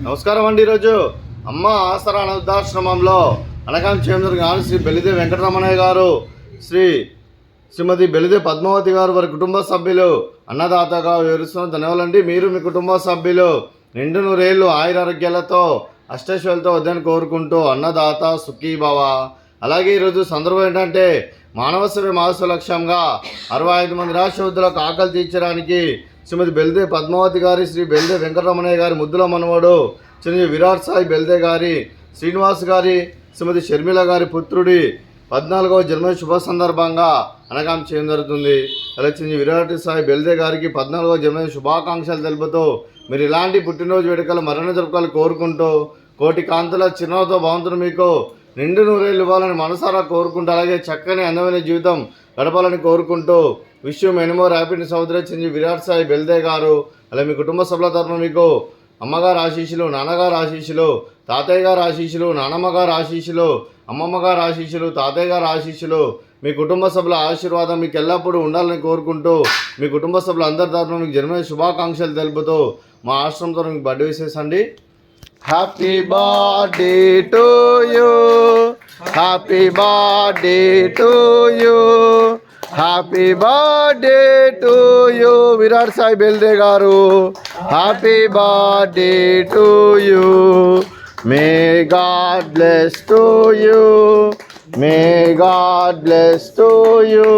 నమస్కారం అండి. ఈరోజు అమ్మ ఆసరా అనాథాశ్రమంలో అనకాం చేంద్ర గారు శ్రీ బెల్లిదే వెంకటరమణయ్య గారు, శ్రీమతి బెల్లిదే పద్మావతి గారు, వారి కుటుంబ సభ్యులు అన్నదాతగా వివరిస్తున్న ధన్యవాదాలండి. మీరు మీ కుటుంబ సభ్యులు నిండు నూరేళ్ళు ఆయురారోగ్యాలతో అష్టైశ్వర్యాలతో వద్దని కోరుకుంటూ అన్నదాత సుఖీభవ. అలాగే ఈరోజు సందర్భం ఏంటంటే మానవ సేవ మాస లక్ష్యంగా 65 మంది నిరాశ్రయులకు ఆకలి తీర్చడానికి శ్రీమతి బెల్లిదే పద్మావతి గారి, శ్రీ బెల్లిదే వెంకటరమణయ్య గారి ముద్దుల మనవడు శ్రీ విరాట్ సాయి బెల్లిదే గారి, శ్రీనివాస్ గారి, శ్రీమతి షర్మిల గారి పుత్రుడి 14వ జన్మ శుభ సందర్భంగా అనకాం చేయడం జరుగుతుంది. అలాగే శ్రీ విరాట్ సాయి బెల్లిదే గారికి 14వ జన్మ శుభాకాంక్షలు తెలుపుతూ మీరు ఇలాంటి పుట్టినరోజు వేడుకలు మరణ జరుపుకోవాలి కోరుకుంటూ కోటి కాంతుల చిరునవ్వుతో భగవంతుడు మీకు నిండు నూరేళ్ళు ఇవ్వాలని మనసారా కోరుకుంటూ అలాగే చక్కని అందమైన జీవితం గడపాలని కోరుకుంటూ wish you many more happiness సోదరి విరాట్ సాయి బెల్లిదే గారు. అలాగే మీ కుటుంబ సభ్యుల తరఫున మీకు అమ్మగారు ఆశీస్సులు, నాన్నగారు ఆశీస్సులు, తాతయ్య గారు ఆశీస్సులు, నానమ్మ గారు ఆశీస్సులు, అమ్మమ్మ గారు ఆశీస్సులు, తాతయ్య గారు ఆశీస్సులు, మీ కుటుంబ సభ్యుల ఆశీర్వాదం మీకు ఎల్లప్పుడూ ఉండాలని కోరుకుంటూ మీ కుటుంబ సభ్యులు అందరి తరఫున మీకు జన్మదిన శుభాకాంక్షలు తెలుపుతూ మా ఆశ్రమం తరఫున మీకు బర్త్డే విషెస్ అండి. Happy birthday to you, happy birthday to you, happy birthday to you Virat Sai Bellide గారు. Happy birthday to you, may God bless to you, may God bless to you,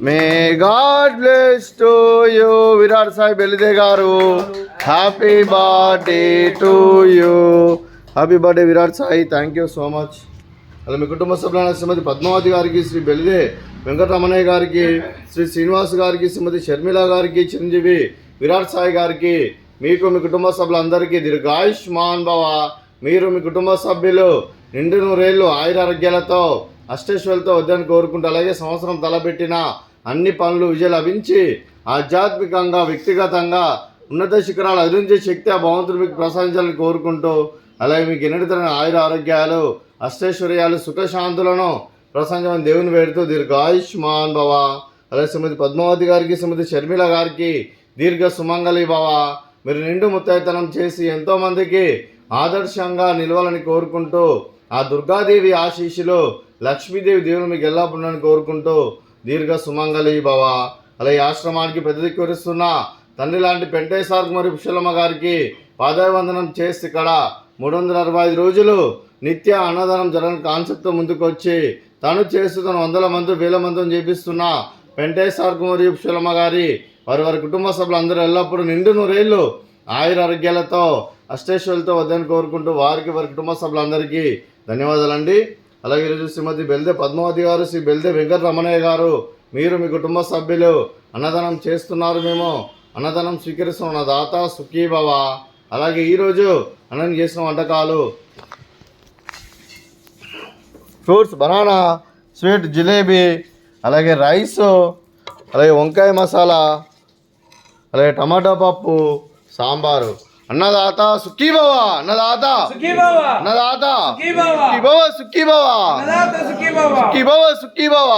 may God bless to you Virat Sai Bellide గారు. Happy birthday to you, happy birthday Virat Sai. Thank you so much. అలా మీ కుటుంబ సభ్యులైన శ్రీమతి పద్మావతి గారికి, శ్రీ బెల్లిదే వెంకటరమణయ్య గారికి, శ్రీ శ్రీనివాస్ గారికి, శ్రీమతి షర్మిల గారికి, చిరంజీవి విరాట్ సాయి గారికి, మీకు మీ కుటుంబ సభ్యులందరికీ దీర్ఘాయుష్మాన్ భవ. మీరు మీ కుటుంబ సభ్యులు నిండు నూరేళ్ళు ఆయురారోగ్యాలతో అష్టైశ్వర్యాలతో వద్దని కోరుకుంటూ అలాగే సంవత్సరం తలపెట్టిన అన్ని పనులు విజయం లభించి ఆధ్యాత్మికంగా వ్యక్తిగతంగా ఉన్నత శిఖరాలు అధిరించే శక్తి ఆ భగవంతుడు మీకు ప్రసాదించాలని కోరుకుంటూ అలాగే మీకు ఎన్నటితరమైన ఆయుర ఆరోగ్యాలు అష్టైశ్వర్యాలు సుఖశాంతులను ప్రసాదించమని దేవుని వేడుతూ దీర్ఘాయుష్మాన్ భవ. అలాగే శ్రీమతి పద్మావతి గారికి, శ్రీమతి షర్మిల గారికి దీర్ఘ సుమంగళి భవ. మీరు నిండు ముత్తైతనం చేసి ఎంతోమందికి ఆదర్శంగా నిలవాలని కోరుకుంటూ ఆ దుర్గాదేవి ఆశీస్సులు లక్ష్మీదేవి దేవుని మీకు ఎలా ఉండాలని కోరుకుంటూ దీర్ఘ సుమంగళి భవ. అలాగే ఆశ్రమానికి పెద్ద దిక్కువరిస్తున్న తండ్రి లాంటి పెంటేశ్వర్ మరియు పుష్పలమ్మ గారికి పాదాభివందనం చేసి ఇక్కడ 365 రోజులు నిత్య అన్నదానం జరగని కాన్సెప్ట్తో ముందుకు వచ్చి తను చేస్తున్న 100 మంది 1000 మందిని చేపిస్తున్న పెంటేశ్వర్ మరియు పుష్పలమ్మ గారి వారి కుటుంబ సభ్యులు అందరూ ఎల్లప్పుడూ నిండు నూరేళ్ళు ఆయురారోగ్యాలతో అష్టైశ్వర్యాలతో వద్దని కోరుకుంటూ వారి కుటుంబ సభ్యులందరికీ ధన్యవాదాలండి. అలాగే ఈరోజు శ్రీమతి బెల్లిదే పద్మావతి గారు, శ్రీ బెల్లిదే వెంకటరమణయ్య గారు, మీరు మీ కుటుంబ సభ్యులు అన్నదానం చేస్తున్నారు, మేము అన్నదానం స్వీకరిస్తున్న దాత సుఖీభవ. అలాగే ఈరోజు అన్నం చేసిన వంటకాలు ఫ్రూట్స్, బనానా, స్వీట్, జిలేబీ, అలాగే రైస్, అలాగే వంకాయ మసాలా, అలాగే టమాటా పప్పు, సాంబారు. అన్నదాత సుఖీభవ, అన్నదాత అన్నదాత సుఖీభవ, సుఖీభవ, సుఖీభవ, సుఖీభవ.